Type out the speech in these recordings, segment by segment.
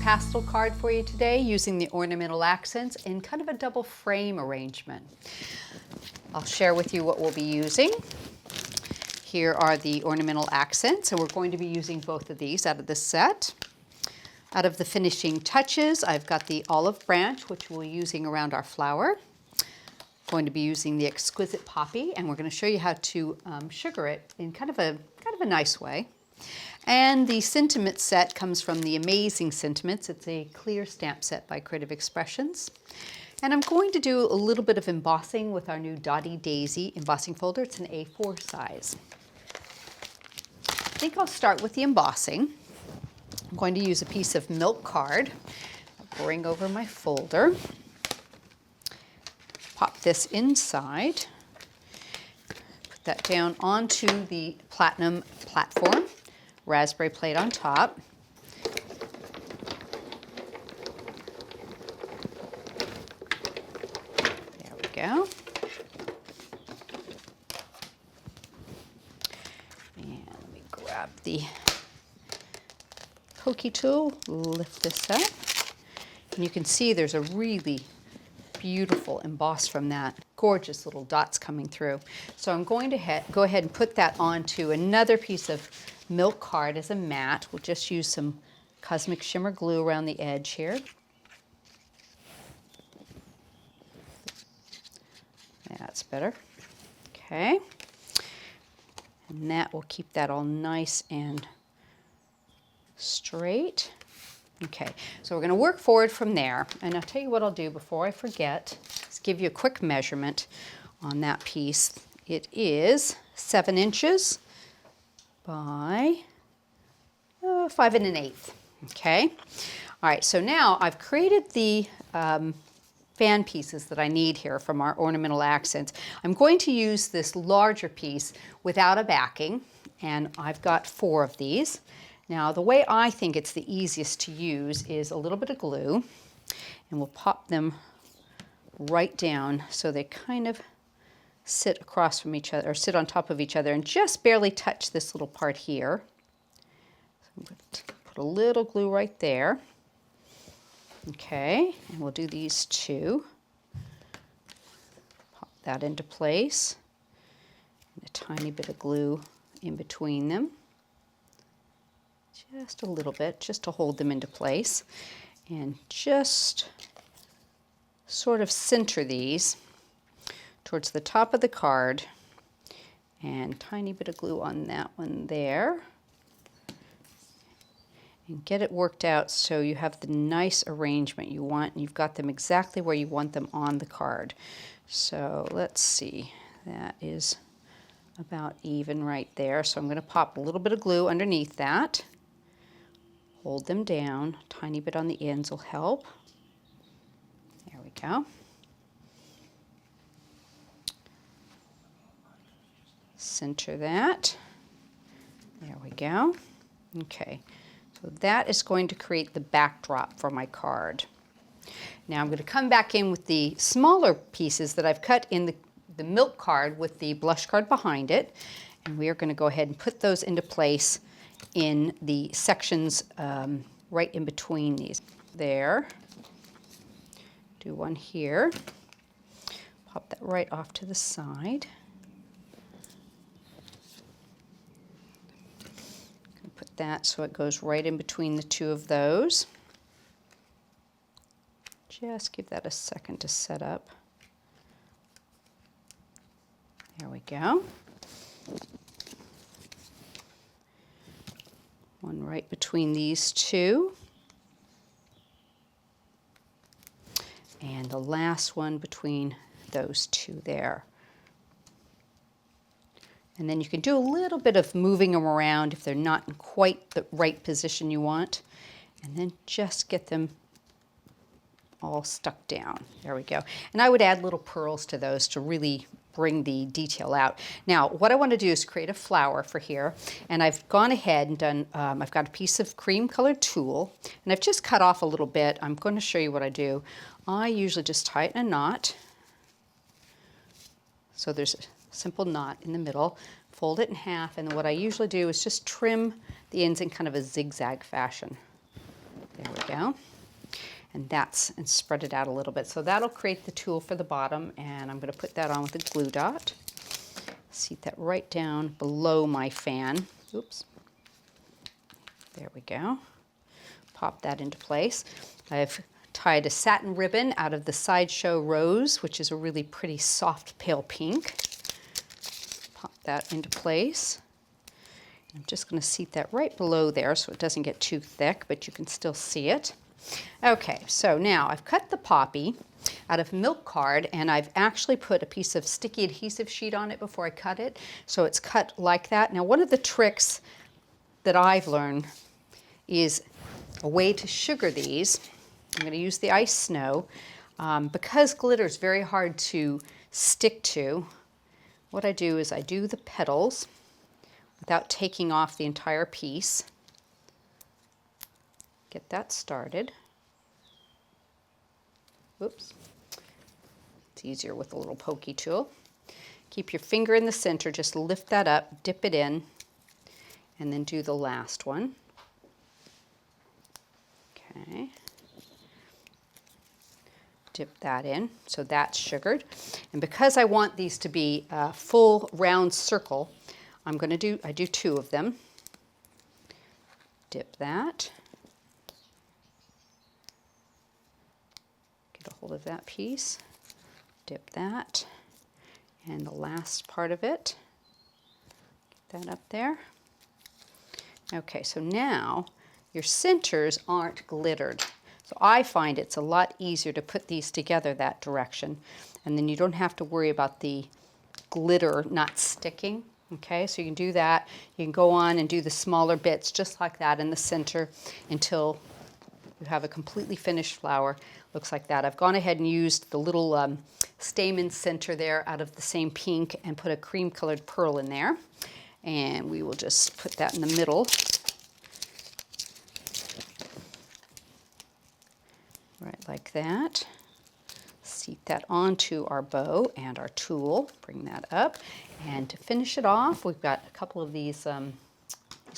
pastel card for you today using the ornamental accents in kind of a double frame arrangement. I'll share with you what we'll be using. Here are the ornamental accents, and we're going to be using both of these out of this set. Out of the finishing touches, I've got the olive branch, which we'll be using around our flower. Going to be using the Exquisite Poppy, and we're going to show you how to sugar it in kind of a nice way. And the sentiment set comes from the Amazing Sentiments. It's a clear stamp set by Creative Expressions. And I'm going to do a little bit of embossing with our new Dotty Daisy Embossing Folder. It's an A4 size. I think I'll start with the embossing. I'm going to use a piece of milk card. I'll bring over my folder. Pop this inside. Put that down onto the platinum platform. Raspberry plate on top. There we go. And let me grab the pokey tool, lift this up. And you can see there's a really beautiful emboss from that. Gorgeous little dots coming through. So I'm going to go ahead and put that onto another piece of milk card as a mat. We'll just use some Cosmic Shimmer glue around the edge here. That's better. Okay. And that will keep that all nice and straight. Okay, so we're going to work forward from there. And I'll tell you what I'll do before I forget. Just give you a quick measurement on that piece. It is 7 inches by 5 1/8. Okay. All right, so now I've created the fan pieces that I need here from our ornamental accents. I'm going to use this larger piece without a backing, and I've got 4 of these. Now, the way I think it's the easiest to use is a little bit of glue, and we'll pop them right down so they kind of sit across from each other, or sit on top of each other, and just barely touch this little part here. So I'm going to put a little glue right there. Okay, and we'll do these 2. Pop that into place, and a tiny bit of glue in between them. Just a little bit, just to hold them into place. And just sort of center these towards the top of the card, and tiny bit of glue on that one there. And get it worked out so you have the nice arrangement you want, and you've got them exactly where you want them on the card. So let's see, that is about even right there. So I'm going to pop a little bit of glue underneath that. Hold them down, a tiny bit on the ends will help. There we go. Center that. There we go. Okay, so that is going to create the backdrop for my card. Now I'm going to come back in with the smaller pieces that I've cut in the milk card with the blush card behind it, and we are going to go ahead and put those into place in the sections right in between these. There. Do one here. Pop that right off to the side. Put that so it goes right in between the 2 of those. Just give that a second to set up. There we go. One right between these 2. And the last one between those 2 there. And then you can do a little bit of moving them around if they're not in quite the right position you want. And then just get them all stuck down. There we go. And I would add little pearls to those to really bring the detail out. Now, what I want to do is create a flower for here, and I've gone ahead and done, I've got a piece of cream colored tulle, and I've just cut off a little bit. I'm going to show you what I do. I usually just tie it in a knot. So there's a simple knot in the middle, fold it in half, and what I usually do is just trim the ends in kind of a zigzag fashion. There we go. And spread it out a little bit. So that'll create the tulle for the bottom, and I'm going to put that on with a glue dot. Seat that right down below my fan. Oops. There we go. Pop that into place. I've tied a satin ribbon out of the Sideshow Rose, which is a really pretty soft pale pink. Pop that into place. I'm just going to seat that right below there so it doesn't get too thick, but you can still see it. Okay, so now I've cut the poppy out of milk card, and I've actually put a piece of sticky adhesive sheet on it before I cut it, so it's cut like that. Now, one of the tricks that I've learned is a way to sugar these. I'm going to use the ice snow. Because glitter is very hard to stick to, what I do is I do the petals without taking off the entire piece. Get that started. Whoops. It's easier with a little pokey tool. Keep your finger in the center, just lift that up, dip it in, and then do the last one. Okay. Dip that in, so that's sugared. And because I want these to be a full round circle, I do 2 of them. Dip that. Get a hold of that piece. Dip that. And the last part of it. Get that up there. Okay, so now your centers aren't glittered. So I find it's a lot easier to put these together that direction, and then you don't have to worry about the glitter not sticking. Okay, so you can do that. You can go on and do the smaller bits just like that in the center until you have a completely finished flower. Looks like that. I've gone ahead and used the little stamen center there out of the same pink and put a cream colored pearl in there. And we will just put that in the middle. Right like that. Seat that onto our bow and our tulle. Bring that up. And to finish it off, we've got a couple of these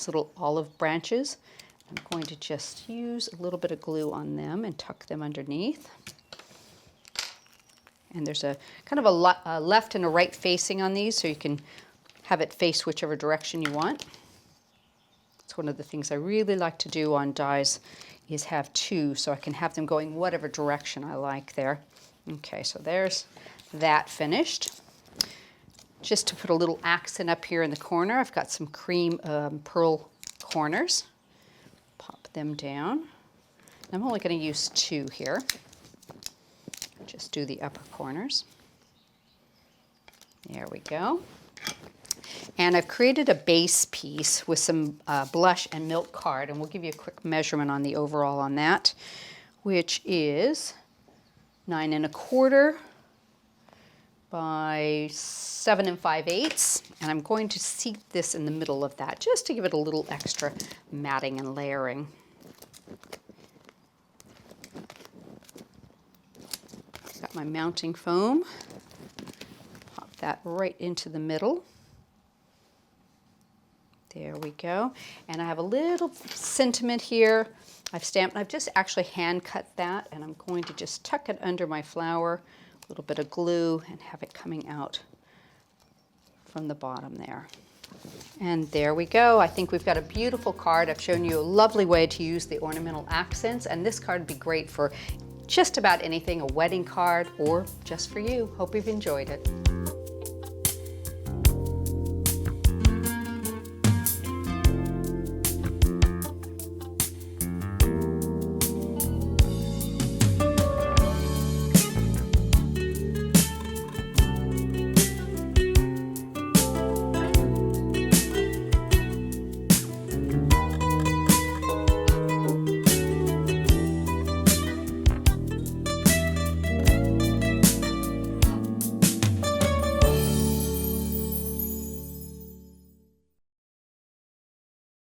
little olive branches. I'm going to just use a little bit of glue on them and tuck them underneath. And there's a kind of a left and a right facing on these, so you can have it face whichever direction you want. It's one of the things I really like to do on dies is have 2, so I can have them going whatever direction I like there. Okay, so there's that finished. Just to put a little accent up here in the corner, I've got some cream pearl corners. Pop them down. I'm only going to use 2 here. Just do the upper corners. There we go. And I've created a base piece with some blush and milk card, and we'll give you a quick measurement on the overall on that, which is 9 1/4 by 7 5/8, and I'm going to seat this in the middle of that just to give it a little extra matting and layering. Got my mounting foam. Pop that right into the middle. There we go. And I have a little sentiment here. I've just actually hand cut that, and I'm going to just tuck it under my flower, a little bit of glue, and have it coming out from the bottom there. And there we go. I think we've got a beautiful card. I've shown you a lovely way to use the ornamental accents, and this card would be great for just about anything, a wedding card or just for you. Hope you've enjoyed it.